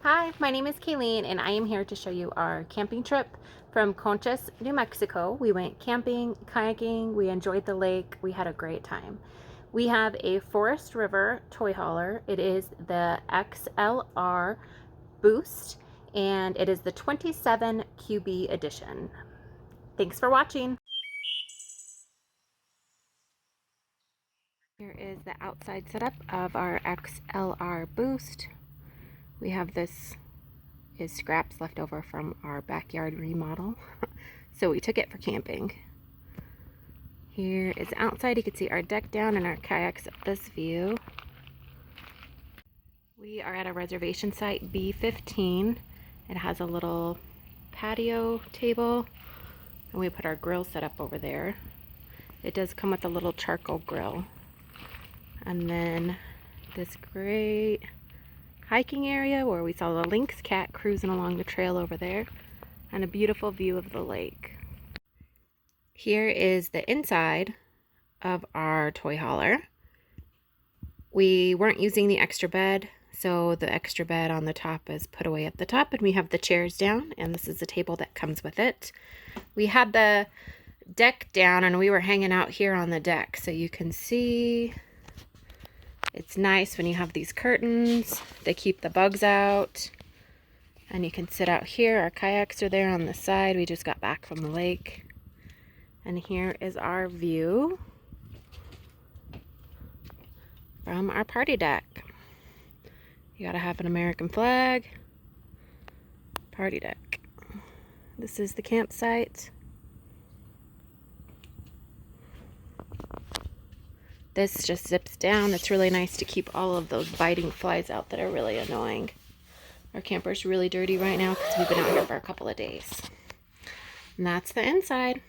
Hi, my name is Kayleen and I am here to show you our camping trip from Conchas, New Mexico. We went camping, kayaking, we enjoyed the lake, we had a great time. We have a Forest River toy hauler. It is the XLR Boost and it is the 27 QB edition. Thanks for watching. Here is the outside setup of our XLR Boost. We have this is scraps left over from our backyard remodel. So we took it for camping. Here is outside. You can see our deck down and our kayaks at this view. We are at a reservation site B15. It has a little patio table and we put our grill set up over there. It does come with a little charcoal grill. And then this great hiking area where we saw the lynx cat cruising along the trail over there and a beautiful view of the lake. Here is the inside of our toy hauler. We weren't using the extra bed, so the extra bed on the top is put away at the top and we have the chairs down, and this is the table that comes with it. We had the deck down and we were hanging out here on the deck, so you can see it's nice when you have these curtains. They keep the bugs out. And you can sit out here. Our kayaks are there on the side. We just got back from the lake. And here is our view from our party deck. You gotta have an American flag. Party deck. This is the campsite. This just zips down. It's really nice to keep all of those biting flies out that are really annoying. Our camper's really dirty right now because we've been out here for a couple of days. And that's the inside.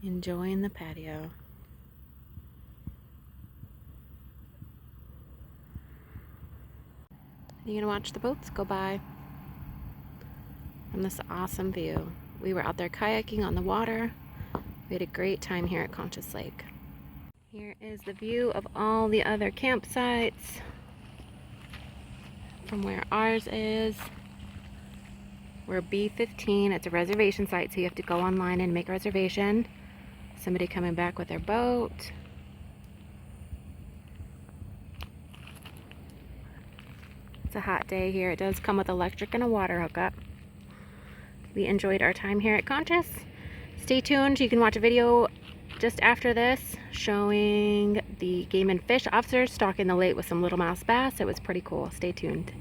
Enjoying the patio. You're gonna watch the boats go by from this awesome view. We were out there kayaking on the water. We had a great time here at Conchas Lake. Here is the view of all the other campsites from where ours is. We're B15. It's a reservation site, so you have to go online and make a reservation. Somebody coming back with their boat. It's a hot day here. It does come with electric and a water hookup. We enjoyed our time here at Conchas. Stay tuned. You can watch a video just after this showing the game and fish officers stalking the lake with some little mouse bass. It was pretty cool. Stay tuned.